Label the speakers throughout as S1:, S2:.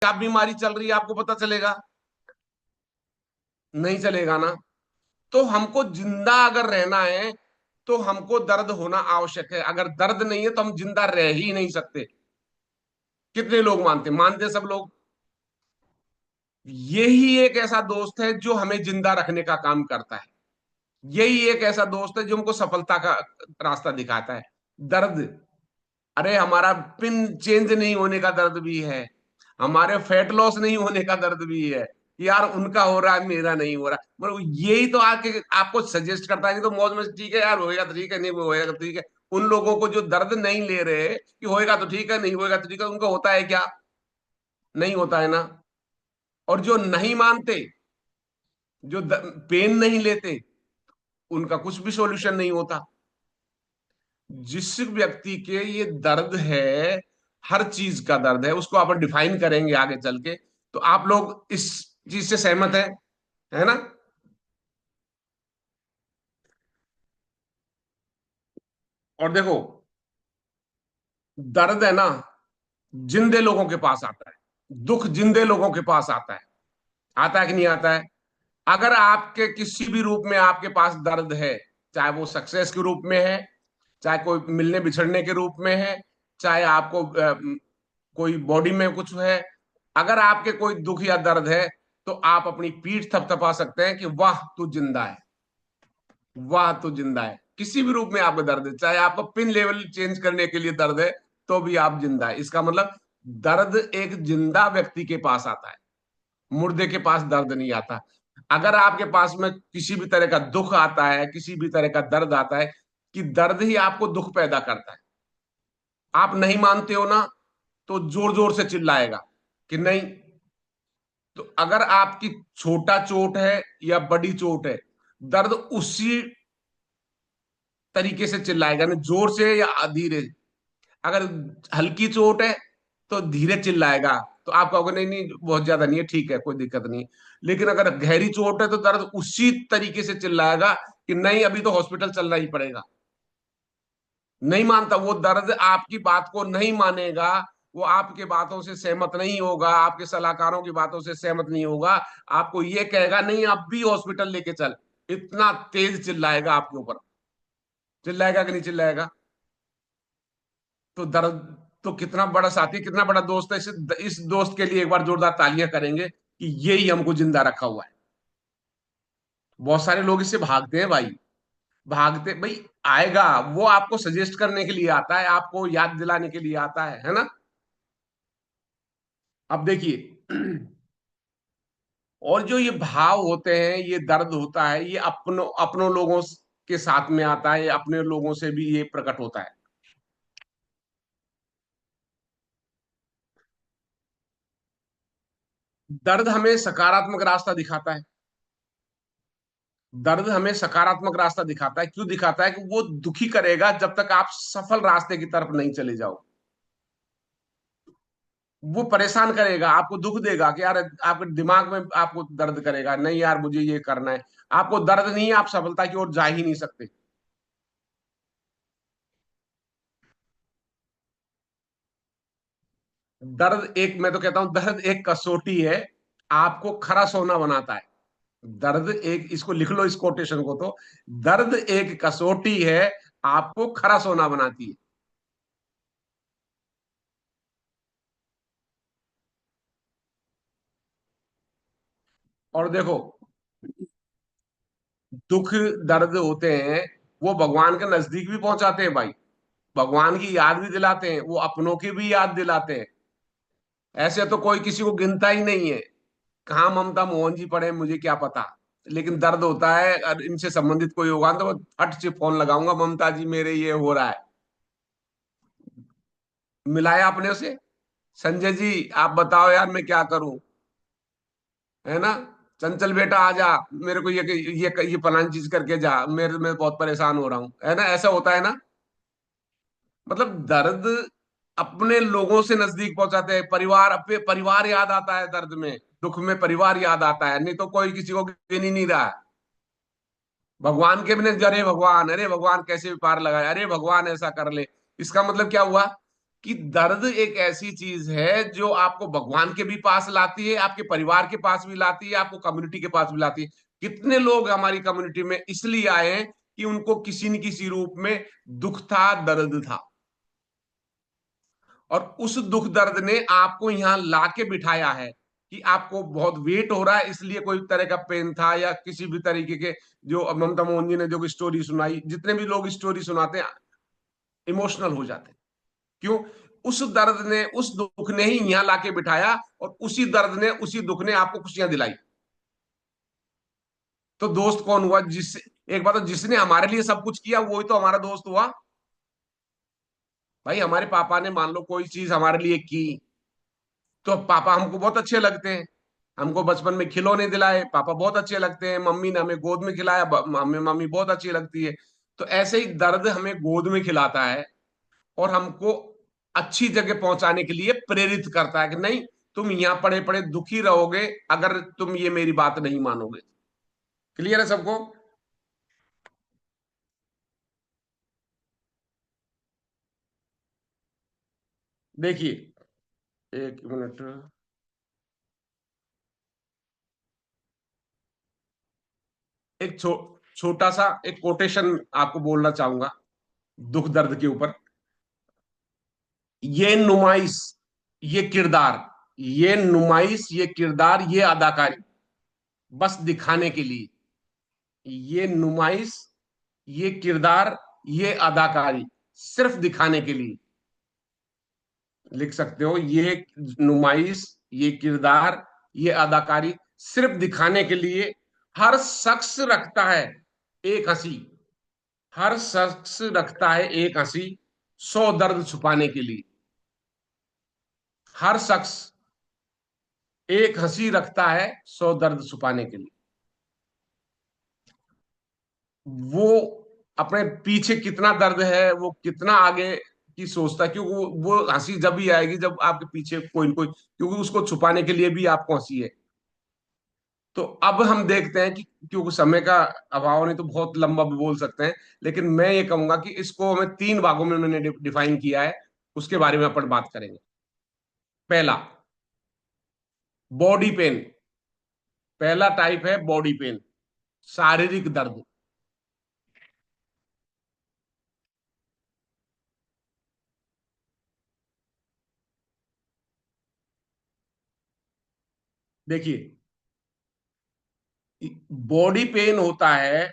S1: क्या बीमारी चल रही है आपको पता चलेगा? नहीं चलेगा ना। तो हमको जिंदा अगर रहना है तो हमको दर्द होना आवश्यक है। अगर दर्द नहीं है तो हम जिंदा रह ही नहीं सकते। कितने लोग मानते मानते सब लोग। यही एक ऐसा दोस्त है जो हमें जिंदा रखने का काम करता है। यही एक ऐसा दोस्त है जो हमको सफलता का रास्ता दिखाता है। दर्द। अरे हमारा पिन चेंज नहीं होने का दर्द भी है। हमारे फैट लॉस नहीं होने का दर्द भी है। यार उनका हो रहा है मेरा नहीं हो रहा, मतलब यही तो आके आपको सजेस्ट करता है कि तो मौज में ठीक है यार, होएगा तो ठीक है, नहीं होएगा तो ठीक है। उन लोगों को जो दर्द नहीं ले रहे कि होएगा तो ठीक है, नहीं होएगा तो ठीक है, उनको होता है क्या? नहीं होता है ना। और जो नहीं मानते, जो पेन नहीं लेते, उनका कुछ भी सॉल्यूशन नहीं होता। जिस व्यक्ति के ये दर्द है, हर चीज का दर्द है, उसको अपन डिफाइन करेंगे आगे चल के। तो आप लोग इस चीज से सहमत है ना? और देखो, दर्द है ना, जिंदे लोगों के पास आता है। दुख जिंदे लोगों के पास आता है कि नहीं आता है? अगर आपके किसी भी रूप में आपके पास दर्द है, चाहे वो सक्सेस के रूप में है, चाहे कोई मिलने बिछड़ने के रूप में है, चाहे आपको कोई बॉडी में कुछ है, अगर आपके कोई दुख या दर्द है, तो आप अपनी पीठ थपथपा सकते हैं कि वाह तू जिंदा है। वाह तू जिंदा है। किसी भी रूप में आपको दर्द है, चाहे आपको पिन लेवल चेंज करने के लिए दर्द है, तो भी आप जिंदा है। इसका मतलब दर्द एक जिंदा व्यक्ति के पास आता है। मुर्दे के पास दर्द नहीं आता। अगर आपके पास में किसी भी तरह का दुख आता है, किसी भी तरह का दर्द आता है, कि दर्द ही आपको दुख पैदा करता है, आप नहीं मानते हो ना, तो जोर जोर से चिल्लाएगा कि नहीं। तो अगर आपकी छोटा चोट है या बड़ी चोट है, दर्द उसी तरीके से चिल्लाएगा ना, जोर से या धीरे। अगर हल्की चोट है तो धीरे चिल्लाएगा, तो आप कहोगे नहीं नहीं बहुत ज्यादा नहीं है, ठीक है, कोई दिक्कत नहीं है। लेकिन अगर गहरी चोट है तो दर्द उसी तरीके से चिल्लाएगा कि नहीं अभी तो हॉस्पिटल चलना ही पड़ेगा। नहीं मानता, वो दर्द आपकी बात को नहीं मानेगा। वो आपके बातों से सहमत नहीं होगा, आपके सलाहकारों की बातों से सहमत नहीं होगा। आपको ये कहेगा नहीं अब भी हॉस्पिटल लेके चल। इतना तेज चिल्लाएगा आपके ऊपर। चिल्लाएगा कि नहीं चिल्लाएगा? तो दर्द, तो कितना बड़ा साथी, कितना बड़ा दोस्त है। इस दोस्त के लिए एक बार जोरदार तालियां करेंगे कि यही हमको जिंदा रखा हुआ है। बहुत सारे लोग इससे भागते हैं भाई। भागते भाई। आएगा, वो आपको सजेस्ट करने के लिए आता है, आपको याद दिलाने के लिए आता है ना? अब देखिए, और जो ये भाव होते हैं, ये दर्द होता है, ये अपनों अपनों लोगों के साथ में आता है, अपने लोगों से भी ये प्रकट होता है। दर्द हमें सकारात्मक रास्ता दिखाता है। दर्द हमें सकारात्मक रास्ता दिखाता है। क्यों दिखाता है? कि वो दुखी करेगा जब तक आप सफल रास्ते की तरफ नहीं चले जाओ। वो परेशान करेगा, आपको दुख देगा कि यार, आपके दिमाग में आपको दर्द करेगा, नहीं यार मुझे ये करना है। आपको दर्द नहीं है, आप सफलता की ओर जा ही नहीं सकते। दर्द एक, मैं तो कहता हूं दर्द एक कसौटी है, आपको खरा सोना बनाता है। दर्द एक, इसको लिख लो इस कोटेशन को तो, दर्द एक कसौटी है, आपको खरा सोना बनाती है। और देखो, दुख दर्द होते हैं, वो भगवान के नजदीक भी पहुंचाते हैं भाई। भगवान की याद भी दिलाते हैं, वो अपनों की भी याद दिलाते हैं। ऐसे तो कोई किसी को गिनता ही नहीं है। कहाँ ममता मोहन जी पड़े मुझे क्या पता। लेकिन दर्द होता है, और इनसे संबंधित कोई होगा तो मैं फट से फोन लगाऊंगा, ममता जी मेरे ये हो रहा है। मिलाया अपने उसे, संजय जी आप बताओ यार मैं क्या करूं, है ना? चंचल बेटा आ जा, मेरे को ये फलानी चीज करके जा, मेरे मैं बहुत परेशान हो रहा हूं, है ना? ऐसा होता है ना? मतलब दर्द अपने लोगों से नजदीक पहुंचाते हैं। परिवार, अपने परिवार याद आता है दर्द में। दुख में परिवार याद आता है, नहीं तो कोई किसी को गिन ही नहीं रहा है। भगवान के भी नहीं, अरे भगवान, अरे भगवान कैसे भी पार लगाए, अरे भगवान ऐसा कर ले। इसका मतलब क्या हुआ? कि दर्द एक ऐसी चीज है जो आपको भगवान के भी पास लाती है, आपके परिवार के पास भी लाती है, आपको कम्युनिटी के पास भी लाती है। कितने लोग हमारी कम्युनिटी में इसलिए आए हैं कि उनको किसी न किसी रूप में दुख था, दर्द था, और उस दुख दर्द ने आपको यहाँ लाके बिठाया है कि आपको बहुत वेट हो रहा है, इसलिए कोई तरह का पेन था या किसी भी तरीके के। जो अब ममता मोहन जी ने जो स्टोरी सुनाई, जितने भी लोग स्टोरी सुनाते हैं, इमोशनल हो जाते हैं। क्यों? उस दर्द ने, उस दुख ने ही यहाँ लाके बिठाया, और उसी दर्द ने, उसी दुख ने आपको खुशियां दिलाई। तो दोस्त कौन हुआ? जिससे, एक बात तो, जिसने हमारे लिए सब कुछ किया वही तो हमारा दोस्त हुआ। भाई हमारे पापा ने मान लो कोई चीज हमारे लिए की, तो पापा हमको बहुत अच्छे लगते हैं। हमको बचपन में खिलौने दिलाए, पापा बहुत अच्छे लगते हैं। मम्मी ने हमें गोद में खिलाया, हमें मम्मी बहुत अच्छी लगती है। तो ऐसे ही दर्द हमें गोद में खिलाता है, और हमको अच्छी जगह पहुंचाने के लिए प्रेरित करता है कि नहीं, तुम यहाँ पड़े पड़े दुखी रहोगे अगर तुम ये मेरी बात नहीं मानोगे। क्लियर है सबको? देखिए, एक मिनट। एक छोटा सा एक कोटेशन आपको बोलना चाहूंगा दुख दर्द के ऊपर। ये नुमाइश, ये किरदार, ये नुमाइश, ये किरदार, ये अदाकारी, बस दिखाने के लिए। ये नुमाइश, ये किरदार, ये अदाकारी, सिर्फ दिखाने के लिए। लिख सकते हो, ये नुमाइश, ये किरदार, ये अदाकारी, सिर्फ दिखाने के लिए। हर शख्स रखता है एक हंसी, हर शख्स रखता है एक हंसी, 100 दर्द छुपाने के लिए। हर शख्स एक हंसी रखता है 100 दर्द छुपाने के लिए। वो अपने पीछे कितना दर्द है, वो कितना आगे की सोचता है, क्योंकि वो हंसी जब भी आएगी जब आपके पीछे कोई न कोई, क्योंकि उसको छुपाने के लिए भी आपको हंसी है। तो अब हम देखते हैं कि, क्योंकि समय का अभाव, नहीं तो बहुत लंबा भी बोल सकते हैं, लेकिन मैं ये कहूंगा कि इसको हमें 3 भागों में मैंने डिफाइन किया है, उसके बारे में अपन बात करेंगे। पहला, बॉडी पेन। पहला टाइप है बॉडी पेन, शारीरिक दर्द। देखिए, बॉडी पेन होता है,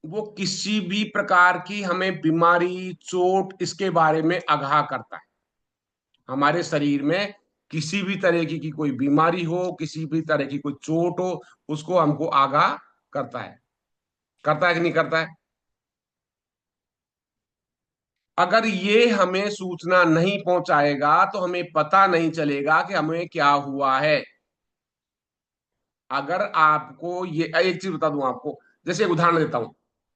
S1: वो किसी भी प्रकार की हमें बीमारी, चोट, इसके बारे में आगाह करता है। हमारे शरीर में किसी भी तरह की कोई बीमारी हो, किसी भी तरह की कोई चोट हो, उसको हमको आगाह करता है। करता है कि नहीं करता है? अगर ये हमें सूचना नहीं पहुंचाएगा तो हमें पता नहीं चलेगा कि हमें क्या हुआ है। अगर आपको ये एक चीज बता दूं आपको, जैसे एक उदाहरण देता हूं।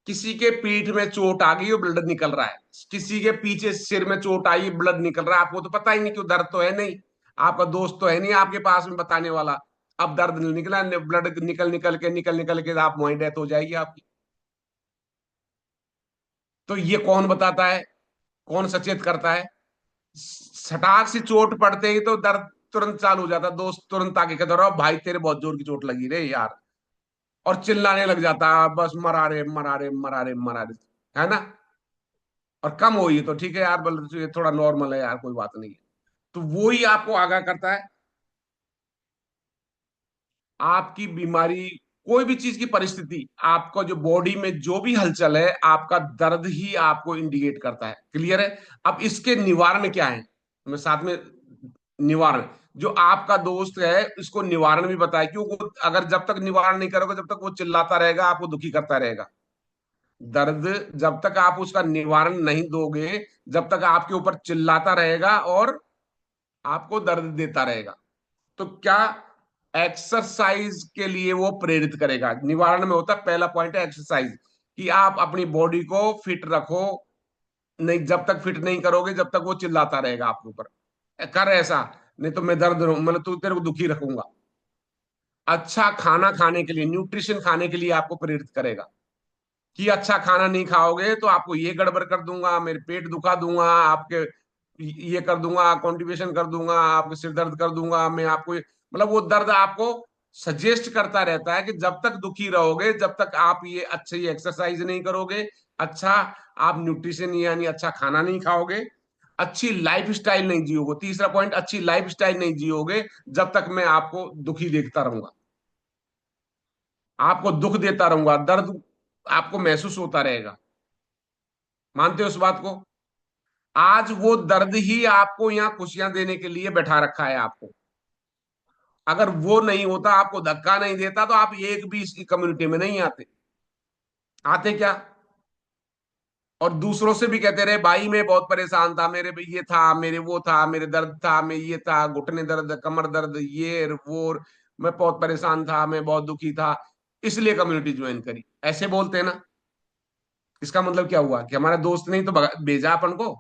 S1: किसी के पीठ में चोट आ गई और ब्लड निकल रहा है, किसी के पीछे सिर में चोट आई, ब्लड निकल रहा है, आपको तो पता ही नहीं, क्यों? दर्द तो है नहीं, आपका दोस्त तो है नहीं आपके पास में बताने वाला। अब दर्द निकला, ब्लड निकल निकल के आप, वहीं डेथ हो जाएगी आपकी। तो ये कौन बताता है? कौन सचेत करता है? सटाक से चोट पड़ते ही तो दर्द तुरंत चालू हो जाता है, दोस्त तुरंत आके कहता रहो भाई तेरे बहुत जोर की चोट लगी रे यार, और चिल्लाने लग जाता है, बस मरा रे मरा रे मरा रे मरा रे, है ना? और कम हुई तो ठीक है यार, बोल ये थोड़ा नॉर्मल है यार, कोई बात नहीं है। तो वो ही आपको आगाह करता है। आपकी बीमारी, कोई भी चीज की परिस्थिति, आपका जो बॉडी में जो भी हलचल है, आपका दर्द ही आपको इंडिकेट करता है। क्लियर है? अब इसके निवारण क्या है, मैं साथ में निवारण, जो आपका दोस्त है इसको निवारण भी बताए, क्योंकि अगर जब तक निवारण नहीं करोगे, जब तक वो चिल्लाता रहेगा, आपको दुखी करता रहेगा। दर्द, जब तक आप उसका निवारण नहीं दोगे, जब तक आपके ऊपर चिल्लाता रहेगा और आपको दर्द देता रहेगा। तो क्या, एक्सरसाइज के लिए वो प्रेरित करेगा। निवारण में होता है, पहला पॉइंट है एक्सरसाइज, कि आप अपनी बॉडी को फिट रखो। नहीं, जब तक फिट नहीं करोगे, जब तक वो चिल्लाता रहेगा आपके ऊपर, कर ऐसा, नहीं तो मैं दर्द, मतलब तू, तेरे को दुखी रखूंगा। अच्छा खाना खाने के लिए, न्यूट्रिशन खाने के लिए आपको प्रेरित करेगा, कि अच्छा खाना नहीं खाओगे तो आपको ये गड़बड़ कर दूंगा, मेरे पेट दुखा दूंगा आपके, ये कर दूंगा, कॉन्टिवेशन कर दूंगा, आपके सिर दर्द कर दूंगा मैं आपको, मतलब वो दर्द आपको सजेस्ट करता रहता है कि जब तक दुखी रहोगे, जब तक आप ये अच्छी एक्सरसाइज नहीं करोगे, अच्छा आप न्यूट्रिशन यानी अच्छा खाना नहीं खाओगे, अच्छी लाइफ स्टाइल नहीं जियोगे, तीसरा पॉइंट, अच्छी लाइफ स्टाइल नहीं जियोगे, जब तक मैं आपको दुखी देखता रहूंगा, आपको दुख देता रहूंगा, दर्द आपको महसूस होता रहेगा। मानते हो उस बात को? आज वो दर्द ही आपको यहाँ खुशियां देने के लिए बैठा रखा है आपको। अगर वो नहीं होता, आपको धक्का नहीं देता, तो आप एक भी इसकी कम्युनिटी में नहीं आते। आते क्या? और दूसरों से भी कहते रहे भाई मैं बहुत परेशान था, मेरे भी ये था, मेरे वो था, मेरे दर्द था, मैं ये था, घुटने दर्द, कमर दर्द, ये वो, मैं बहुत परेशान था, मैं बहुत दुखी था, इसलिए कम्युनिटी ज्वाइन करी, ऐसे बोलते हैं ना। इसका मतलब क्या हुआ कि हमारा दोस्त नहीं तो भेजा अपन को।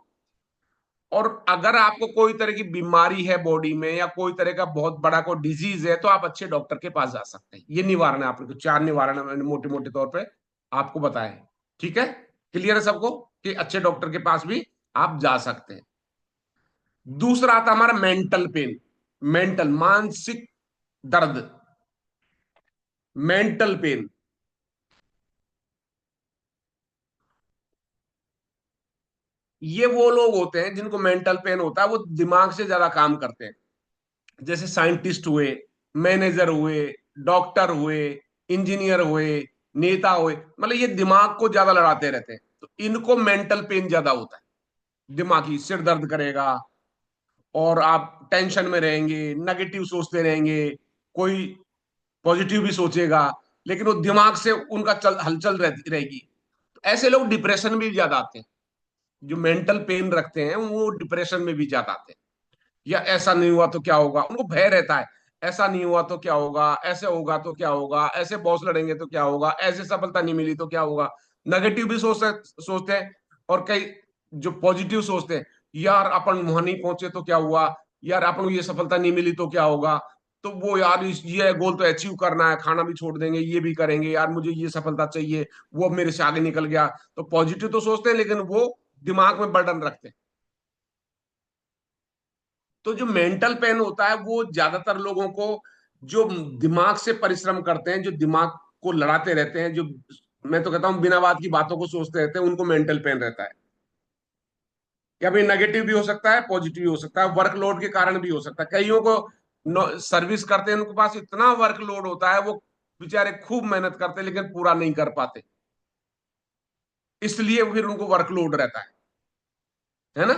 S1: और अगर आपको कोई तरह की बीमारी है बॉडी में, या कोई तरह का बहुत बड़ा कोई डिजीज है, तो आप अच्छे डॉक्टर के पास जा सकते हैं। ये निवारण है, आपको चार निवारण मैंने मोटे मोटे तौर पे आपको बताए। ठीक है? क्लियर है सबको कि अच्छे डॉक्टर के पास भी आप जा सकते हैं। दूसरा आता हमारा मेंटल पेन, मेंटल मानसिक दर्द, मेंटल पेन। ये वो लोग होते हैं जिनको मेंटल पेन होता है, वो दिमाग से ज्यादा काम करते हैं। जैसे साइंटिस्ट हुए, मैनेजर हुए, डॉक्टर हुए, इंजीनियर हुए, नेता हुए, मतलब ये दिमाग को ज्यादा लड़ाते रहते हैं, तो इनको मेंटल पेन ज्यादा होता है। दिमागी सिर दर्द करेगा, और आप टेंशन में रहेंगे, नेगेटिव सोचते रहेंगे, कोई पॉजिटिव भी सोचेगा, लेकिन वो दिमाग से उनका हलचल रहती रहेगी। तो ऐसे लोग डिप्रेशन में भी ज्यादा आते हैं। जो मेंटल पेन रखते हैं वो डिप्रेशन में भी ज्यादा आते हैं। या ऐसा नहीं हुआ तो क्या होगा, उनको भय रहता है, ऐसा नहीं हुआ तो क्या होगा, ऐसे होगा तो क्या होगा, ऐसे बॉस लड़ेंगे तो क्या होगा, ऐसे सफलता नहीं मिली तो क्या होगा। नेगेटिव भी सोचते हैं। और कई जो पॉजिटिव सोचते हैं, यार अपन वहां नहीं पहुंचे तो क्या हुआ, यार अपन को ये सफलता नहीं मिली तो क्या होगा, तो वो यार ये गोल तो अचीव करना है, खाना भी छोड़ देंगे, ये भी करेंगे, यार मुझे ये सफलता चाहिए, वो अब मेरे से आगे निकल गया। तो पॉजिटिव तो सोचते हैं, लेकिन वो दिमाग में बर्डन रखते हैं। तो जो मेंटल पेन होता है वो ज्यादातर लोगों को, जो दिमाग से परिश्रम करते हैं, जो दिमाग को लड़ाते रहते हैं, जो मैं तो कहता हूं बिना बात की बातों को सोचते रहते हैं, उनको मेंटल पेन रहता है। या भाई नेगेटिव भी हो सकता है, पॉजिटिव भी हो सकता है, वर्कलोड के कारण भी हो सकता है। कईयों को सर्विस करते हैं, उनके पास इतना वर्कलोड होता है, वो बेचारे खूब मेहनत करते हैं लेकिन पूरा नहीं कर पाते, इसलिए फिर उनको वर्कलोड रहता है ना।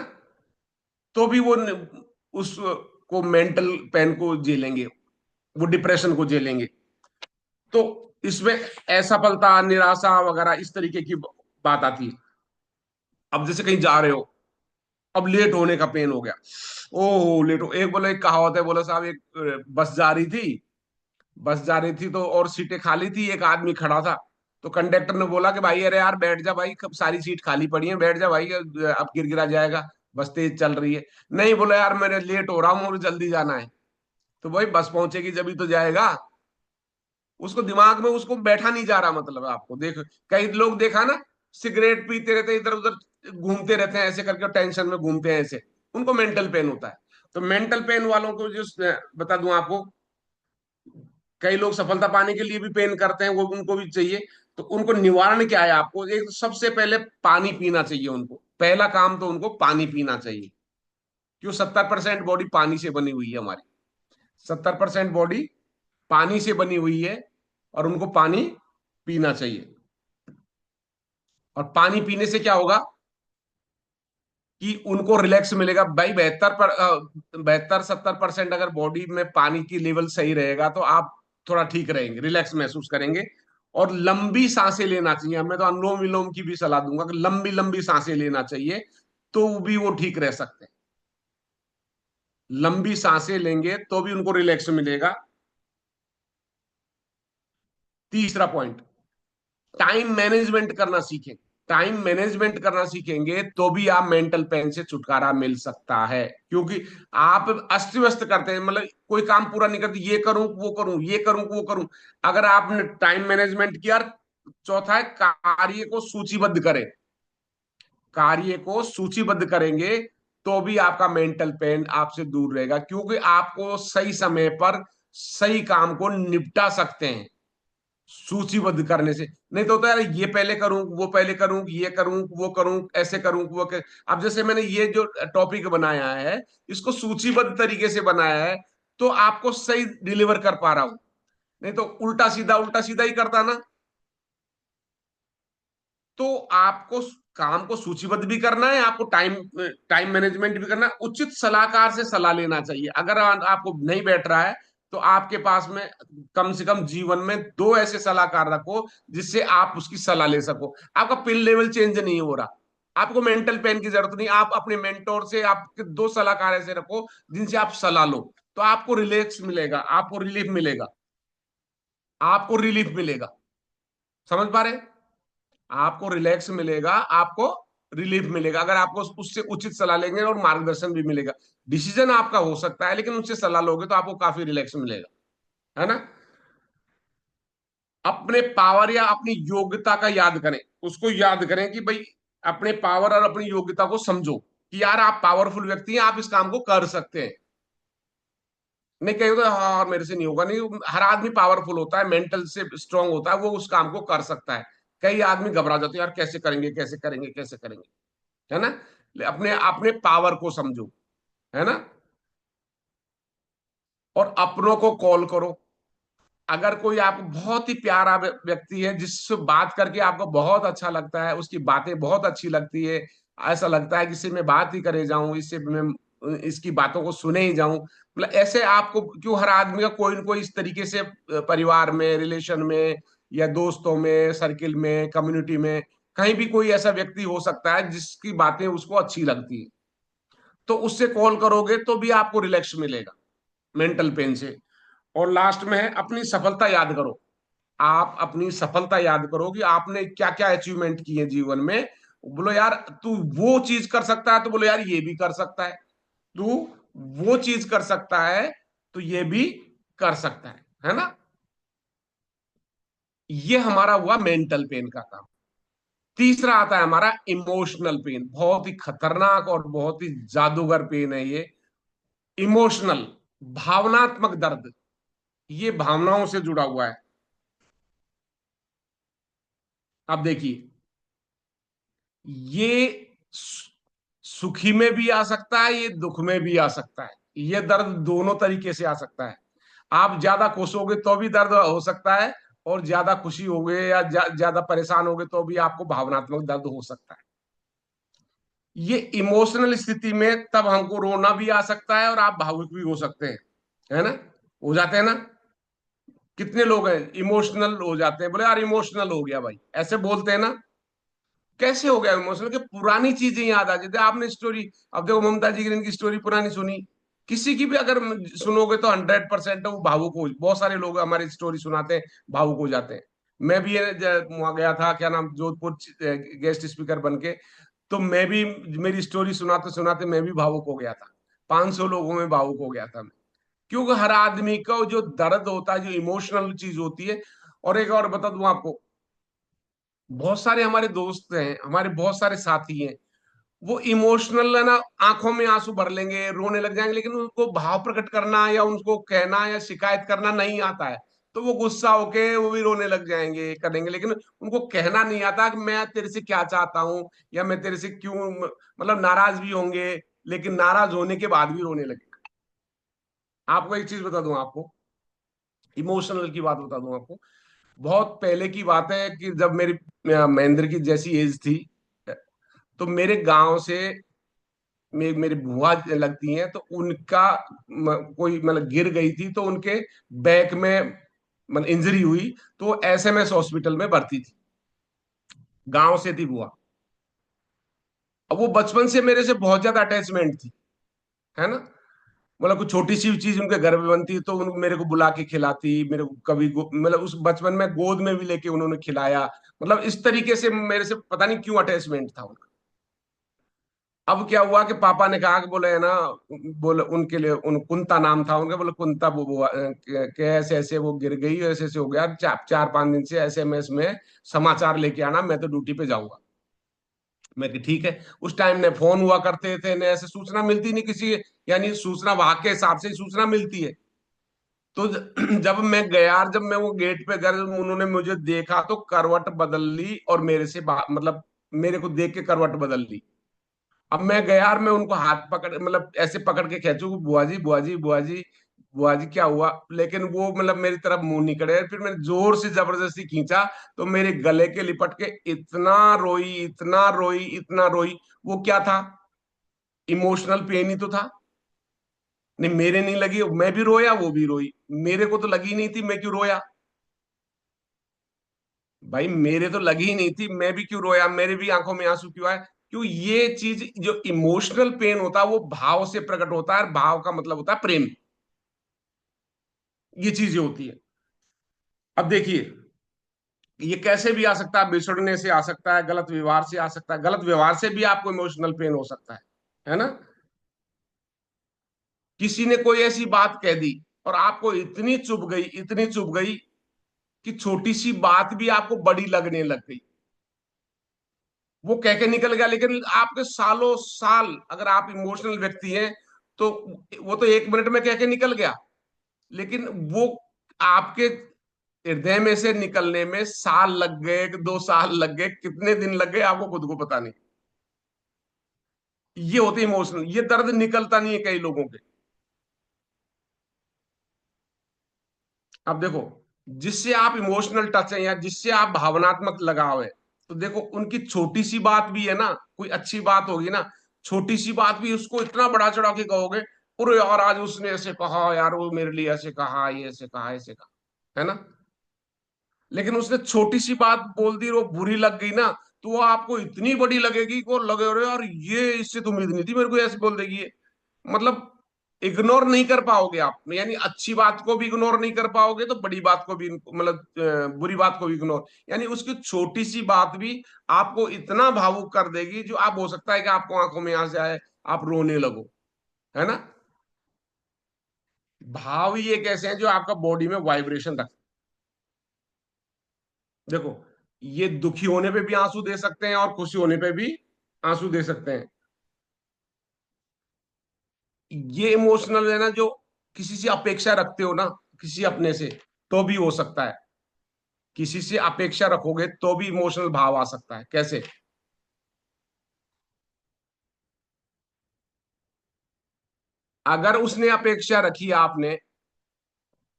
S1: तो भी वो उस को मेंटल पेन को झेलेंगे, वो डिप्रेशन को झेलेंगे। तो इसमें असफलता, निराशा वगैरह इस तरीके की बात आती है। अब जैसे कहीं जा रहे हो, अब लेट होने का पेन हो गया, ओह लेट हो, एक बोले, एक कहावत है, बोला साहब एक बस जा रही थी, बस जा रही थी तो और सीटें खाली थी, एक आदमी खड़ा था, तो कंडक्टर ने बोला कि भाई अरे यार बैठ जा भाई, कब सारी सीट खाली पड़ी है, बैठ जा भाई, अब गिर गिरा जाएगा, बस तेज चल रही है। नहीं, बोला यार मेरे लेट हो रहा हूँ, मुझे जल्दी जाना है। तो भाई बस पहुंचेगी जब तो जाएगा। उसको दिमाग में उसको बैठा नहीं जा रहा, मतलब आपको देख, कई लोग देखा ना, सिगरेट पीते रहते हैं, इधर उधर घूमते रहते हैं, ऐसे करके टेंशन में घूमते हैं ऐसे, उनको मेंटल पेन होता है। तो मेंटल पेन वालों को जो बता दूं आपको, कई लोग सफलता पाने के लिए भी पेन करते हैं, वो उनको भी चाहिए। तो उनको निवारण क्या है, आपको एक सबसे पहले पानी पीना चाहिए, उनको पहला काम तो उनको पानी पीना चाहिए। क्यों? 70% बॉडी पानी से बनी हुई है हमारी, 70% बॉडी पानी से बनी हुई है, और उनको पानी पीना चाहिए। और पानी पीने से क्या होगा कि उनको रिलैक्स मिलेगा भाई। 72 70% अगर बॉडी में पानी की लेवल सही रहेगा, तो आप थोड़ा ठीक रहेंगे, रिलैक्स महसूस करेंगे। और लंबी सांसें लेना चाहिए, मैं तो अनुलोम विलोम की भी सलाह दूंगा कि लंबी लंबी सांसें लेना चाहिए, तो भी वो ठीक रह सकते हैं। लंबी सांसें लेंगे तो भी उनको रिलैक्स मिलेगा। तीसरा पॉइंट, टाइम मैनेजमेंट करना सीखें। टाइम मैनेजमेंट करना सीखेंगे तो भी आप मेंटल पेन से छुटकारा मिल सकता है। क्योंकि आप अस्त व्यस्त करते हैं, मतलब कोई काम पूरा नहीं करते, ये करूं वो करूं, ये करूं वो करूं। अगर आपने टाइम मैनेजमेंट किया। चौथा है, कार्य को सूचीबद्ध करें। कार्य को सूचीबद्ध करेंगे तो भी आपका मेंटल पेन आपसे दूर रहेगा, क्योंकि आपको सही समय पर सही काम को निपटा सकते हैं सूचीबद्ध करने से। नहीं तो होता है यार, ये पहले करूं, वो पहले करूं, ये करूं, वो करूं, ऐसे करूं, वो कर। अब जैसे मैंने ये जो टॉपिक बनाया है, इसको सूचीबद्ध तरीके से बनाया है, तो आपको सही डिलीवर कर पा रहा हूं। नहीं तो उल्टा सीधा ही करता ना। तो आपको काम को सूचीबद्ध भी करना है, आपको टाइम टाइम मैनेजमेंट भी करना है, उचित सलाहकार से सलाह लेना चाहिए। अगर आपको नहीं बैठ रहा है, तो आपके पास में कम से कम जीवन में दो ऐसे सलाहकार रखो जिससे आप उसकी सलाह ले सको। आपका पिल लेवल चेंज नहीं हो रहा, आपको मेंटल पेन की जरूरत नहीं, आप अपने मेंटोर से आपके दो सलाहकार ऐसे रखो जिनसे आप सलाह लो। तो आपको रिलैक्स मिलेगा, आपको रिलीफ मिलेगा, आपको रिलीफ मिलेगा। समझ पा रहे? आपको रिलैक्स मिलेगा, आपको रिलीफ मिलेगा, अगर आपको उससे उचित सलाह लेंगे और मार्गदर्शन भी मिलेगा। डिसीजन आपका हो सकता है, लेकिन उससे सलाह लोगे तो आपको काफी रिलैक्स मिलेगा, है ना। अपने पावर या अपनी योग्यता का याद करें, उसको याद करें कि भाई अपने पावर और अपनी योग्यता को समझो कि यार आप पावरफुल व्यक्ति हैं, आप इस काम को कर सकते हैं। नहीं कहीं तो हाँ मेरे से नहीं होगा, नहीं, हर आदमी पावरफुल होता है, मेंटल से स्ट्रांग होता है, वो उस काम को कर सकता है। कई आदमी घबरा जाते हैं, यार कैसे करेंगे, कैसे करेंगे, कैसे करेंगे, है ना। अपने अपने पावर को समझो, है ना। और अपनों को कॉल करो। अगर कोई आपको बहुत ही प्यारा व्यक्ति है जिससे बात करके आपको बहुत अच्छा लगता है, उसकी बातें बहुत अच्छी लगती है, ऐसा लगता है कि इससे मैं बात ही करे जाऊं, इससे मैं इसकी बातों को सुने ही जाऊं, मतलब ऐसे आपको, क्यों हर आदमी का कोई न कोई इस तरीके से परिवार में, रिलेशन में, या दोस्तों में, सर्किल में, कम्युनिटी में, कहीं भी कोई ऐसा व्यक्ति हो सकता है जिसकी बातें उसको अच्छी लगती है। तो उससे कॉल करोगे तो भी आपको रिलैक्स मिलेगा मेंटल पेन से। और लास्ट में है, अपनी सफलता याद करो। आप अपनी सफलता याद करो कि आपने क्या क्या अचीवमेंट की है जीवन में। बोलो यार तू वो चीज कर सकता है, तो बोलो यार ये भी कर सकता है। तू वो चीज कर सकता है, तो ये भी कर सकता है ना। ये हमारा हुआ मेंटल पेन का काम। तीसरा आता है हमारा इमोशनल पेन, बहुत ही खतरनाक और बहुत ही जादूगर पेन है ये। इमोशनल, भावनात्मक दर्द, ये भावनाओं से जुड़ा हुआ है। अब देखिए, ये सुखी में भी आ सकता है, ये दुख में भी आ सकता है, ये दर्द दोनों तरीके से आ सकता है। आप ज्यादा खुश होगे तो भी दर्द हो सकता है, और ज्यादा खुशी होगे या ज्यादा परेशान होगे तो भी आपको भावनात्मक दर्द हो सकता है। ये इमोशनल स्थिति में तब हमको रोना भी आ सकता है और आप भावुक भी हो सकते हैं, है ना। हो जाते हैं ना। कितने लोग हैं इमोशनल हो जाते हैं, बोले यार इमोशनल हो गया भाई, ऐसे बोलते हैं ना। कैसे हो गया इमोशनल, कि पुरानी चीजें याद आ जाती। आपने स्टोरी, अब देखो ममता जी की इनकी स्टोरी पुरानी सुनी, किसी की भी अगर सुनोगे तो 100% वो भावुक हो, बहुत सारे लोग हमारी स्टोरी सुनाते हैं, भावुक हो जाते हैं। मैं भी ये वहां गया था, क्या नाम, जोधपुर, गेस्ट स्पीकर बन के। तो मैं भी, मेरी स्टोरी सुनाते सुनाते मैं भी भावुक हो गया था, 500 लोगों में भावुक हो गया था मैं। क्योंकि हर आदमी का जो दर्द होता है, जो इमोशनल चीज होती है। और एक और बता दूं आपको, बहुत सारे हमारे दोस्त हैं, हमारे बहुत सारे साथी हैं, वो इमोशनल है ना, आंखों में आंसू भर लेंगे, रोने लग जाएंगे, लेकिन उनको भाव प्रकट करना या उनको कहना या शिकायत करना नहीं आता है। तो वो गुस्सा होके वो भी रोने लग जाएंगे, करेंगे, लेकिन उनको कहना नहीं आता कि मैं तेरे से क्या चाहता हूं, या मैं तेरे से क्यों, मतलब नाराज भी होंगे, लेकिन नाराज होने के बाद भी रोने लगे। आपको एक चीज बता दूं, आपको इमोशनल की बात बता दूं आपको। बहुत पहले की बात है कि जब मेरी महेंद्र की जैसी एज थी, तो मेरे गांव से मेरी बुआ लगती हैं, तो उनका कोई मतलब गिर गई थी, तो उनके बैक में मतलब इंजरी हुई, तो एसएमएस हॉस्पिटल में भर्ती थी। गांव से थी बुआ। अब वो बचपन से मेरे से बहुत ज्यादा अटैचमेंट थी, है ना। मतलब कुछ छोटी सी चीज उनके घर में बनती तो उन मेरे को बुला के खिलाती, मेरे को कभी मतलब उस बचपन में गोद में भी लेके उन्होंने खिलाया। मतलब इस तरीके से मेरे से पता नहीं क्यों अटैचमेंट था उनका। अब क्या हुआ कि पापा ने कहा कि बोले है ना, बोले उनके लिए, उन कुंता नाम था उनका, बोले कुंता वो ऐसे ऐसे वो गिर गई, ऐसे ऐसे हो गया, 4-5 दिन से एसएमएस में समाचार लेके आना, मैं तो ड्यूटी पे जाऊंगा। मैं कि ठीक है। उस टाइम ने फोन हुआ करते थे, ने ऐसे सूचना मिलती नहीं किसी, यानी सूचना वहां के हिसाब से ही सूचना मिलती है। तो जब मैं गया, जब मैं वो गेट पे गया, उन्होंने मुझे देखा तो करवट बदल ली और मेरे से मतलब मेरे को देख के करवट बदल ली। अब मैं गया और मैं उनको हाथ पकड़, मतलब ऐसे पकड़ के खींचू, बुआ जी बुआ जी बुआ जी बुआ जी क्या हुआ, लेकिन वो मतलब मेरी तरफ मुंह नहीं करे। फिर मैंने जोर से जबरदस्ती खींचा तो मेरे गले के लिपट के इतना रोई, इतना रोई, इतना रोई। वो क्या था, इमोशनल पेन ही तो था। नहीं, मेरे नहीं लगी, मैं भी रोया, वो भी रोई। मेरे को तो लगी नहीं थी, मैं क्यों रोया? भाई मेरे तो लगी ही नहीं थी, मैं भी क्यों रोया, मेरे भी आंखों में आंसू क्यों आए? क्यों? ये चीज जो इमोशनल पेन होता है वो भाव से प्रकट होता है, और भाव का मतलब होता है प्रेम। ये चीजें होती है। अब देखिए, ये कैसे भी आ सकता है, बिछड़ने से आ सकता है, गलत व्यवहार से आ सकता है, गलत व्यवहार से भी आपको इमोशनल पेन हो सकता है ना? किसी ने कोई ऐसी बात कह दी और आपको इतनी चुभ गई, इतनी चुभ गई कि छोटी सी बात भी आपको बड़ी लगने लग गई। वो कह के निकल गया, लेकिन आपके सालों साल, अगर आप इमोशनल व्यक्ति हैं तो वो तो 1 मिनट में कह के निकल गया, लेकिन वो आपके हृदय में से निकलने में साल लग गए, 2 साल लग गए, कितने दिन लग गए आपको खुद को पता नहीं। ये होते इमोशनल, ये दर्द निकलता नहीं है कई लोगों के। अब देखो, जिससे आप इमोशनल टच है या जिससे आप भावनात्मक लगाव है, तो देखो उनकी छोटी सी बात भी है ना, कोई अच्छी बात होगी ना, छोटी सी बात भी उसको इतना बड़ा चढ़ा के कहोगे, अरे यार आज उसने ऐसे कहा, यार वो मेरे लिए ऐसे कहा, ये ऐसे कहा, ऐसे कहा, है ना? लेकिन उसने छोटी सी बात बोल दी और वो बुरी लग गई ना, तो वो आपको इतनी बड़ी लगेगी कि वो लगे, अरे यार ये इससे तो उम्मीद नहीं थी मेरे को ऐसे बोल देगी ये। मतलब इग्नोर नहीं कर पाओगे आप, यानी अच्छी बात को भी इग्नोर नहीं कर पाओगे तो बड़ी बात को भी, मतलब बुरी बात को भी इग्नोर, यानी उसकी छोटी सी बात भी आपको इतना भावुक कर देगी, जो आप हो सकता है कि आपको आंखों में आ जाए, आप रोने लगो, है ना? भाव ही एक ऐसे हैं जो आपका बॉडी में वाइब्रेशन रखते हैं। देखो, ये दुखी होने पे भी आंसू दे सकते हैं और खुशी होने पे भी आंसू दे सकते हैं। ये इमोशनल है ना, जो किसी से अपेक्षा रखते हो ना, किसी अपने से, तो भी हो सकता है। किसी से अपेक्षा रखोगे तो भी इमोशनल भाव आ सकता है। कैसे? अगर उसने अपेक्षा रखी आपने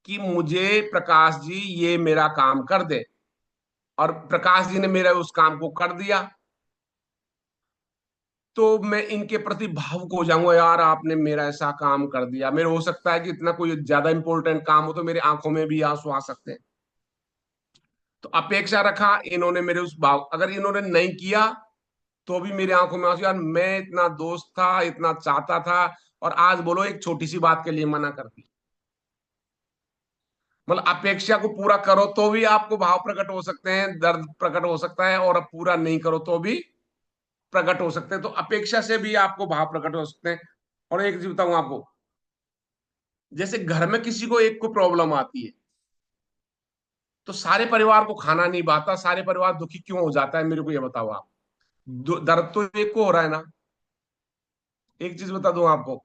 S1: कि मुझे प्रकाश जी ये मेरा काम कर दे, और प्रकाश जी ने मेरा उस काम को कर दिया, तो मैं इनके प्रति भावुक हो जाऊंगा, यार आपने मेरा ऐसा काम कर दिया। मेरे हो सकता है कि इतना कोई ज्यादा इंपॉर्टेंट काम हो तो मेरी आंखों में भी आंसू आ सकते हैं। तो अपेक्षा रखा इन्होंने मेरे उस भाव, अगर इन्होंने नहीं किया तो भी मेरी आंखों में आंसू, यार मैं इतना दोस्त था, इतना चाहता था, और आज बोलो एक छोटी सी बात के लिए मना कर दी। मतलब अपेक्षा को पूरा करो तो भी आपको भाव प्रकट हो सकते हैं, दर्द प्रकट हो सकता है, और पूरा नहीं करो तो भी प्रकट हो सकते हैं। तो अपेक्षा से भी आपको भाव प्रकट हो सकते हैं। और एक चीज बताऊं आपको, जैसे घर में किसी को एक को प्रॉब्लम आती है, तो सारे परिवार को खाना नहीं भाता, सारे परिवार दुखी क्यों हो जाता है, मेरे को ये बताओ आप। दर्द तो एक को हो रहा है ना। एक चीज बता दूं आपको,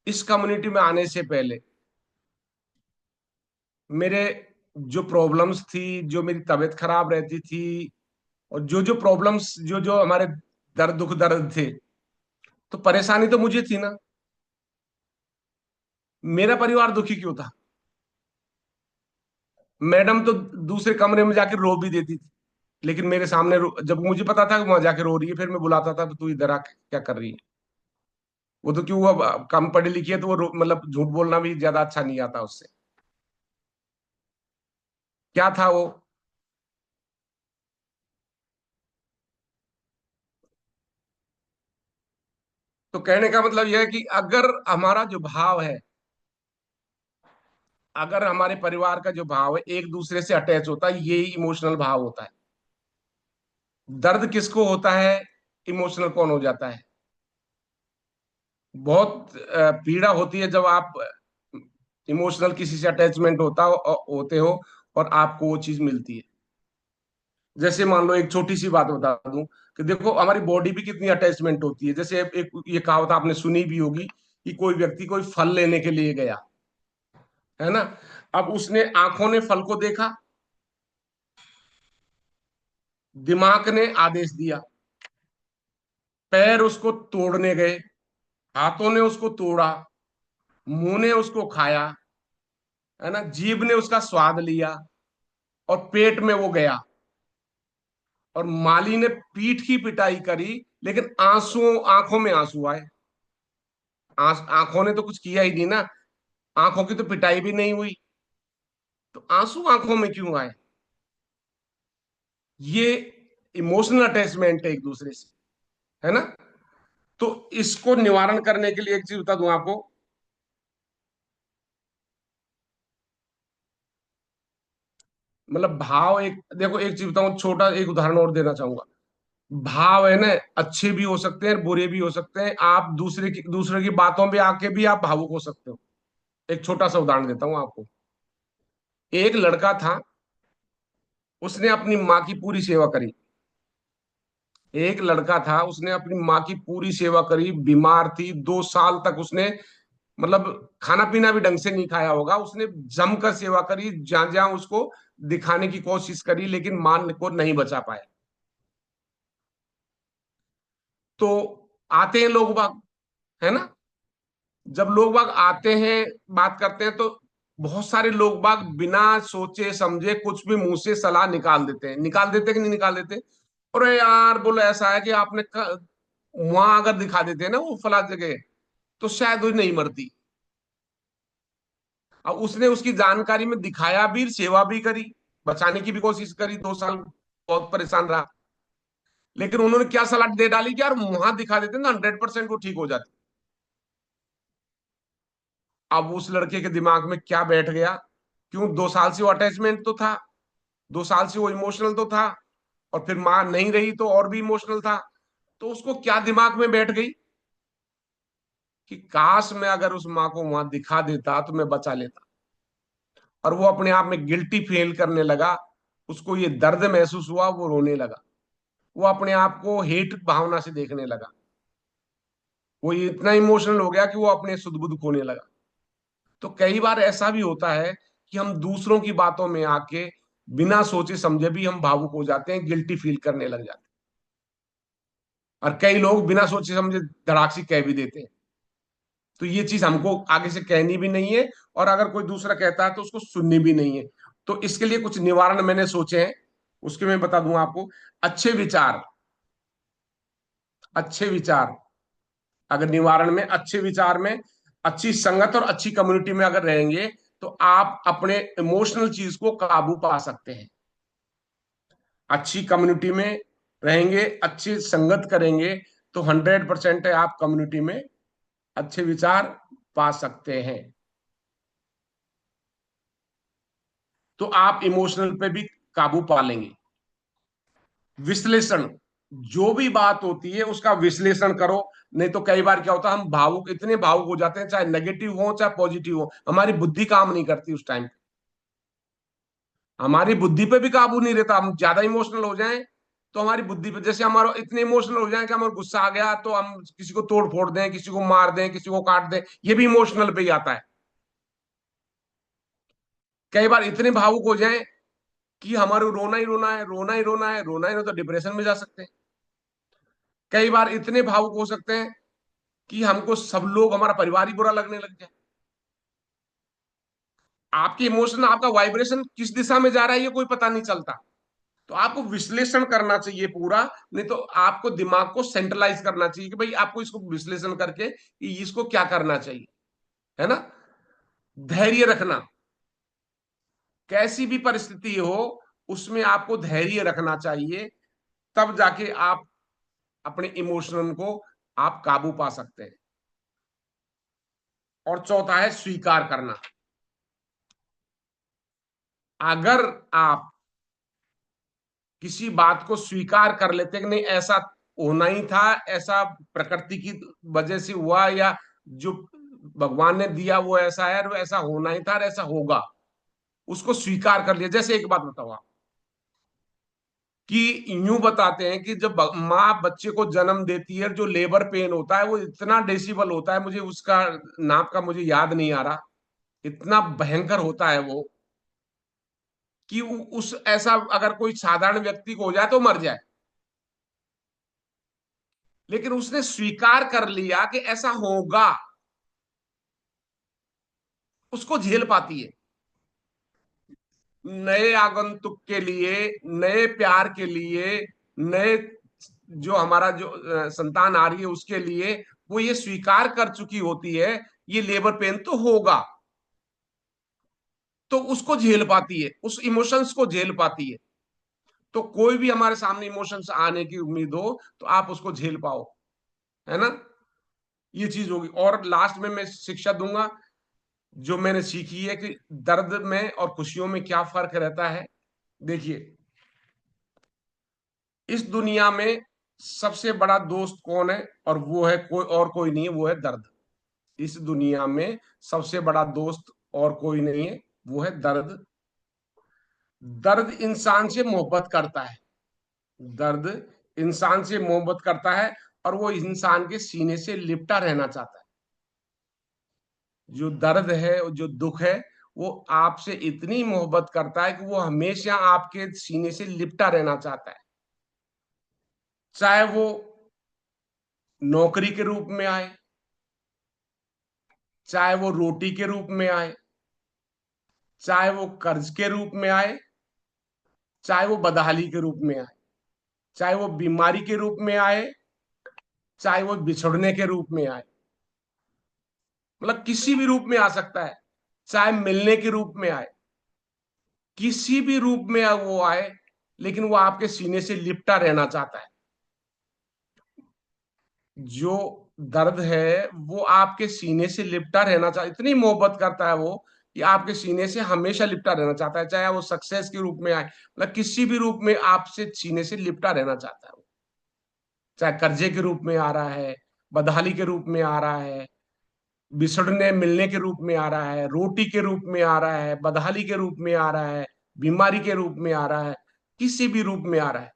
S1: इस कम्युनिटी में आने से पहले मेरे जो प्रॉब्लम्स थी, जो मेरी तबीयत खराब रहती थी, और जो जो प्रॉब्लम्स, जो जो हमारे दर्द दुख दर्द थे, तो परेशानी तो मुझे थी ना। मेरा परिवार दुखी क्यों था? मैडम तो दूसरे कमरे में जाके रो भी देती थी, लेकिन मेरे सामने जब मुझे पता था कि वहां जाके रो रही है, फिर मैं बुलाता था, तू इधर आ, क्या कर रही है? वो तो क्यों, अब कम पढ़ी लिखी है तो वो मतलब झूठ बोलना भी ज्यादा अच्छा नहीं आता उससे। क्या था वो? तो कहने का मतलब यह है कि अगर हमारा जो भाव है, अगर हमारे परिवार का जो भाव है एक दूसरे से अटैच होता है, यही इमोशनल भाव होता है। दर्द किसको होता है, इमोशनल कौन हो जाता है? बहुत पीड़ा होती है जब आप इमोशनल किसी से अटैचमेंट होते हो और आपको वो चीज मिलती है। जैसे मान लो एक छोटी सी बात बता दूं कि देखो हमारी बॉडी भी कितनी अटैचमेंट होती है। जैसे एक ये कहावत आपने सुनी भी होगी कि कोई व्यक्ति कोई फल लेने के लिए गया, है ना। अब उसने आंखों ने फल को देखा, दिमाग ने आदेश दिया, पैर उसको तोड़ने गए, हाथों ने उसको तोड़ा, मुंह ने उसको खाया, है ना, जीभ ने उसका स्वाद लिया, और पेट में वो गया, और माली ने पीठ की पिटाई करी, लेकिन आंसू, आंखों में आंसू आए। आंखों ने तो कुछ किया ही नहीं ना, आंखों की तो पिटाई भी नहीं हुई, तो आंसू आंखों में क्यों आए? ये इमोशनल अटैचमेंट है एक दूसरे से, है ना। तो इसको निवारण करने के लिए एक चीज बता दूं आपको। मतलब भाव, एक देखो एक चीज बताऊं, छोटा एक उदाहरण और देना चाहूंगा। भाव है ना, अच्छे भी हो सकते हैं, बुरे भी हो सकते हैं। आप दूसरे की बातों पे आके भी आप भावुक हो सकते हो। एक छोटा सा उदाहरण देता हूं आपको। एक लड़का था, उसने अपनी माँ की पूरी सेवा करी। एक लड़का था, उसने अपनी माँ की पूरी सेवा करी, बीमार थी 2 साल तक उसने, मतलब खाना पीना भी ढंग से नहीं खाया होगा, उसने जमकर सेवा करी, जहां जहां उसको दिखाने की कोशिश करी, लेकिन मां को नहीं बचा पाया। तो आते हैं लोग बाग, है ना। जब लोग बाग आते हैं, बात करते हैं, तो बहुत सारे लोग बाग बिना सोचे समझे कुछ भी मुंह से सलाह निकाल देते हैं। निकाल देते कि नहीं निकाल देते? अरे यार बोलो, ऐसा है कि आपने वहां अगर दिखा देते हैं ना वो फला जगह, तो शायद वो नहीं मरती। अब उसने उसकी जानकारी में दिखाया भी, सेवा भी करी, बचाने की भी कोशिश करी, 2 साल बहुत परेशान रहा। लेकिन उन्होंने क्या सलाह दे डाली कि यार वहां दिखा देते ना 100% वो ठीक हो जाती। अब उस लड़के के दिमाग में क्या बैठ गया? क्यों? 2 साल से वो अटैचमेंट तो था, 2 साल से वो इमोशनल तो था, और फिर मां नहीं रही तो और भी इमोशनल था। तो उसको क्या दिमाग में बैठ गई कि काश मैं अगर उस माँ को वहां दिखा देता तो मैं बचा लेता। और वो अपने आप में गिल्टी फील करने लगा, उसको ये दर्द महसूस हुआ, वो रोने लगा, वो अपने आप को हेट भावना से देखने लगा, वो इतना इमोशनल हो गया कि वो अपने सुध बुध खोने लगा। तो कई बार ऐसा भी होता है कि हम दूसरों की बातों में आके बिना सोचे समझे भी हम भावुक हो जाते हैं, गिल्टी फील करने लग जाते हैं, और कई लोग बिना सोचे समझे धड़ाक से कह भी देते हैं। तो ये चीज हमको आगे से कहनी भी नहीं है, और अगर कोई दूसरा कहता है तो उसको सुननी भी नहीं है। तो इसके लिए कुछ निवारण मैंने सोचे हैं, उसके मैं बता दूं आपको। अच्छे विचार, अच्छे विचार, अगर निवारण में, अच्छे विचार में, अच्छी संगत और अच्छी कम्युनिटी में अगर रहेंगे, तो आप अपने इमोशनल चीज को काबू पा सकते हैं। अच्छी कम्युनिटी में रहेंगे, अच्छी संगत करेंगे, तो 100% है आप कम्युनिटी में अच्छे विचार पा सकते हैं। तो आप इमोशनल पे भी काबू पा लेंगे। विश्लेषण, जो भी बात होती है उसका विश्लेषण करो। नहीं तो कई बार क्या होता है, हम भावुक, इतने भावुक हो जाते हैं, चाहे नेगेटिव हो चाहे पॉजिटिव हो, हमारी बुद्धि काम नहीं करती उस टाइम। हमारी बुद्धि पे भी काबू नहीं रहता, हम ज्यादा इमोशनल हो जाएं तो हमारी बुद्धि पे, जैसे हमारा इतने इमोशनल हो जाए कि हमारा गुस्सा आ गया तो हम किसी को तोड़ फोड़ दें, किसी को मार दें, किसी को काट दें, ये भी इमोशनल पे ही आता है। कई बार इतने भावुक हो जाएं कि हमारे रोना ही रोना है, रोना ही रोना है, रोना ही रोना, तो डिप्रेशन में जा सकते हैं। कई बार इतने भावुक हो सकते हैं कि हमको सब लोग, हमारा परिवार ही बुरा लगने लग जाए। आपकी इमोशन, आपका वाइब्रेशन किस दिशा में जा रहा है ये कोई पता नहीं चलता। तो आपको विश्लेषण करना चाहिए पूरा। नहीं तो आपको दिमाग को सेंट्रलाइज करना चाहिए कि भाई आपको इसको विश्लेषण करके कि इसको क्या करना चाहिए, है ना। धैर्य रखना, कैसी भी परिस्थिति हो उसमें आपको धैर्य रखना चाहिए, तब जाके आप अपने इमोशन को आप काबू पा सकते हैं। और चौथा है स्वीकार करना। अगर आप किसी बात को स्वीकार कर लेते कि नहीं ऐसा होना ही था, ऐसा प्रकृति की वजह से हुआ, या जो भगवान ने दिया वो ऐसा है और वो ऐसा होना ही था और ऐसा होगा, उसको स्वीकार कर लिया। जैसे एक बात बताओ आप, कि यूं बताते हैं कि जब माँ बच्चे को जन्म देती है, जो लेबर पेन होता है वो इतना डेसिबल होता है, मुझे उसका नाम का मुझे याद नहीं आ रहा, इतना भयंकर होता है वो कि उस ऐसा अगर कोई साधारण व्यक्ति को हो जाए तो मर जाए। लेकिन उसने स्वीकार कर लिया कि ऐसा होगा, उसको झेल पाती है। नए आगंतुक के लिए, नए प्यार के लिए, नए जो हमारा जो संतान आ रही है उसके लिए, वो ये स्वीकार कर चुकी होती है ये लेबर पेन तो होगा, तो उसको झेल पाती है, उस इमोशंस को झेल पाती है। तो कोई भी हमारे सामने इमोशंस आने की उम्मीद हो तो आप उसको झेल पाओ, है ना। ये चीज होगी। और लास्ट में मैं शिक्षा दूंगा जो मैंने सीखी है कि दर्द में और खुशियों में क्या फर्क रहता है। देखिए, इस दुनिया में सबसे बड़ा दोस्त कौन है? और वो है कोई और कोई नहीं है, वो है दर्द। इस दुनिया में सबसे बड़ा दोस्त और कोई नहीं है, वो है दर्द। दर्द इंसान से मोहब्बत करता है, दर्द इंसान से मोहब्बत करता है, और वो इंसान के सीने से लिपटा रहना चाहता है। जो दर्द है, जो दुख है, वो आपसे इतनी मोहब्बत करता है कि वो हमेशा आपके सीने से लिपटा रहना चाहता है। चाहे वो नौकरी के रूप में आए, चाहे वो रोटी के रूप में आए, चाहे वो कर्ज के रूप में आए, चाहे वो बदहाली के रूप में आए, चाहे वो बीमारी के रूप में आए, चाहे वो बिछड़ने के रूप में आए, मतलब किसी भी रूप में आ सकता है। चाहे मिलने के रूप में आए, किसी भी रूप में वो आए, लेकिन वो आपके सीने से लिपटा रहना चाहता है। जो दर्द है वो आपके सीने से लिपटा रहना चाहता, इतनी मोहब्बत करता है वो कि आपके सीने से हमेशा लिपटा रहना चाहता है, चाहे वो सक्सेस के रूप में आए, मतलब किसी भी रूप में आपसे सीने से लिपटा रहना चाहता है वो। चाहे कर्जे के रूप में आ रहा है, बदहाली के रूप में आ रहा है, बिछड़ने मिलने के रूप में आ रहा है, रोटी के रूप में आ रहा है, बदहाली के रूप में आ रहा है, बीमारी के रूप में आ रहा है, किसी भी रूप में आ रहा है,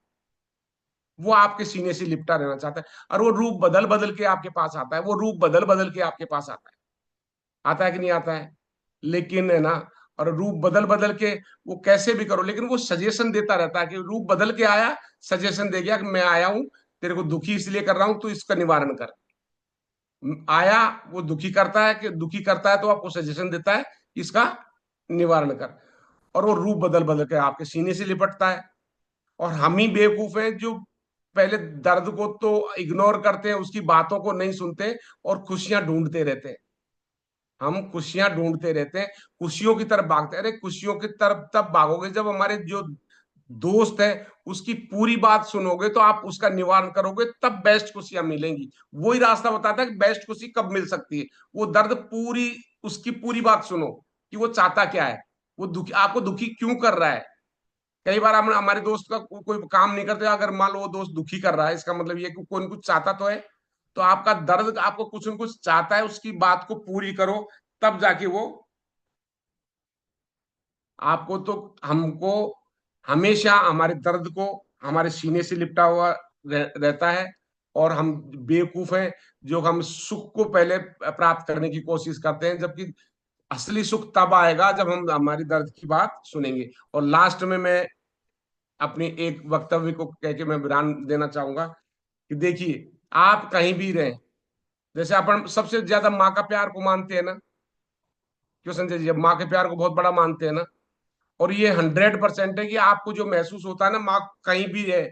S1: वो आपके सीने से लिपटा रहना चाहता है। और वो रूप बदल बदल के आपके पास आता है, वो रूप बदल बदल के आपके पास आता है कि नहीं आता है? लेकिन है ना, और रूप बदल बदल के वो कैसे भी करो, लेकिन वो सजेशन देता रहता है कि रूप बदल के आया, सजेशन दे गया कि मैं आया हूं, तेरे को दुखी इसलिए कर रहा हूं, तो इसका निवारण कर। आया, वो दुखी करता है, कि दुखी करता है तो आपको सजेशन देता है कि इसका निवारण कर। और वो रूप बदल बदल के आपके सीने से लिपटता है। और हम ही बेवकूफ हैं जो पहले दर्द को तो इग्नोर करते हैं, उसकी बातों को नहीं सुनते, और खुशियां ढूंढते रहते हैं। हम खुशियां ढूंढते रहते हैं, खुशियों की तरफ भागते हैं। अरे खुशियों की तरफ तब भागोगे जब हमारे जो दोस्त है उसकी पूरी बात सुनोगे, तो आप उसका निवारण करोगे, तब बेस्ट खुशियां मिलेंगी। वही रास्ता बताता है कि बेस्ट खुशी कब मिल सकती है। वो दर्द पूरी, उसकी पूरी बात सुनो कि वो चाहता क्या है, वो दुखी, आपको दुखी क्यों कर रहा है। कई बार हम हमारे दोस्त का कोई काम नहीं करते, अगर मान लो वो दोस्त दुखी कर रहा है, इसका मतलब ये कि कोई न कुछ चाहता तो है। तो आपका दर्द आपको कुछ न कुछ चाहता है, उसकी बात को पूरी करो, तब जाके वो आपको, तो हमको हमेशा हमारे दर्द को हमारे सीने से लिपटा हुआ रहता है। और हम बेवकूफ हैं जो हम सुख को पहले प्राप्त करने की कोशिश करते हैं, जबकि असली सुख तब आएगा जब हम हमारी दर्द की बात सुनेंगे। और लास्ट में मैं अपनी एक वक्तव्य को कह के मैं विराम देना चाहूंगा कि देखिए, आप कहीं भी रहें, जैसे अपन सबसे ज्यादा माँ का प्यार को मानते हैं ना, क्यों संजय जी, अब माँ के प्यार को बहुत बड़ा मानते हैं ना। और ये 100% है कि आपको जो महसूस होता है ना, माँ कहीं भी है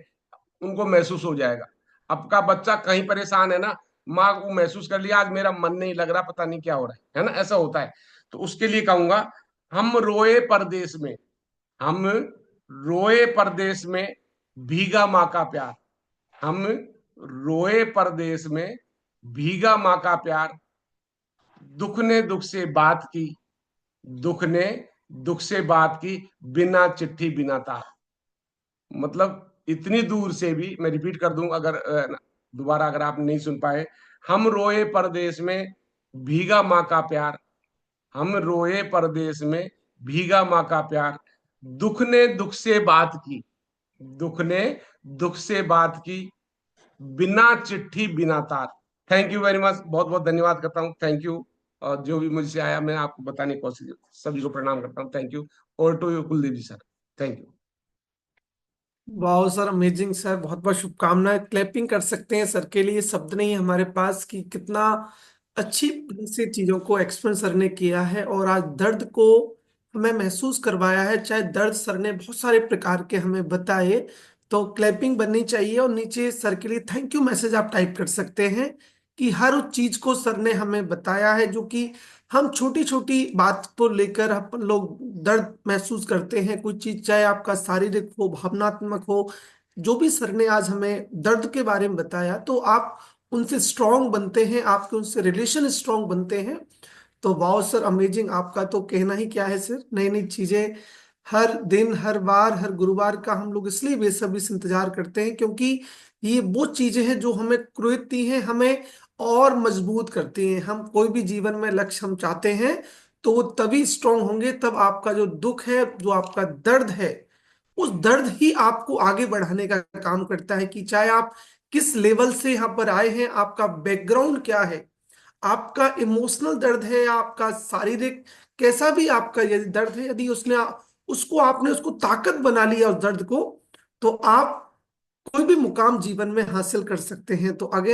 S1: उनको महसूस हो जाएगा। आपका बच्चा कहीं परेशान है ना, माँ को महसूस कर लिया आज मेरा मन नहीं लग रहा, पता नहीं क्या हो रहा है ना, ऐसा होता है। तो उसके लिए कहूंगा, हम रोए परदेश में, हम रोए परदेश में भीगा माँ का प्यार, हम रोए परदेश में भीगा माँ का प्यार, दुख ने दुख से बात की, दुख ने दुख से बात की, बिना चिट्ठी बिना तार। मतलब इतनी दूर से भी, मैं रिपीट कर दूं अगर दोबारा अगर आप नहीं सुन पाए, हम रोए परदेश में भीगा माँ का प्यार, हम रोए परदेश में भीगा माँ का प्यार, दुख ने दुख से बात की, दुख ने दुख से बात की, बिना चिट्ठी बिना तार। थैंक यू वेरी मच, बहुत बहुत धन्यवाद करता हूँ, थैंक यू। और जो भी मुझसे आया मैं आपको बताने की कोशिश, सभी को प्रणाम करता हूँ, थैंक यू। और to you Kuldeep ji sir, thank you.
S2: वाह सर, अमेजिंग सर, बहुत बहुत शुभकामनाएं। क्लैपिंग कर सकते हैं सर के लिए, शब्द नहीं है हमारे पास कि कितना अच्छी तरह से चीजों को एक्सप्लेन सर ने किया है और आज दर्द को हमें महसूस करवाया है। चाहे दर्द सर ने बहुत सारे प्रकार के हमें बताए, तो क्लैपिंग बननी चाहिए और नीचे सर के लिए थैंक यू मैसेज आप टाइप कर सकते हैं कि हर उस चीज को सर ने हमें बताया है जो कि हम छोटी छोटी बात को लेकर अपन लोग दर्द महसूस करते हैं। कोई चीज चाहे आपका शारीरिक हो, भावनात्मक हो, जो भी सर ने आज हमें दर्द के बारे में बताया, तो आप उनसे स्ट्रांग बनते हैं, आपके उनसे रिलेशन स्ट्रांग बनते हैं। तो वाह सर, अमेजिंग। आपका तो कहना ही क्या है सर, नई नई चीजें हर दिन, हर बार, हर गुरुवार का हम लोग इसलिए बेसब्री से इंतजार करते हैं क्योंकि ये वो चीजें हैं जो हमें कुरीति हैं, हमें और मजबूत करती हैं। हम कोई भी जीवन में लक्ष्य हम चाहते हैं तो वो तभी स्ट्रांग होंगे, तब आपका जो दुख है, जो आपका दर्द है, उस दर्द ही आपको आगे बढ़ाने का काम करता है। कि चाहे आप किस लेवल से यहाँ पर आए हैं, आपका बैकग्राउंड क्या है, आपका इमोशनल दर्द है, आपका शारीरिक कैसा भी आपका यदि दर्द है, यदि उसने उसको आपने उसको ताकत बना लिया उस दर्द को, तो आप कोई भी मुकाम जीवन में हासिल कर सकते हैं। तो अगेन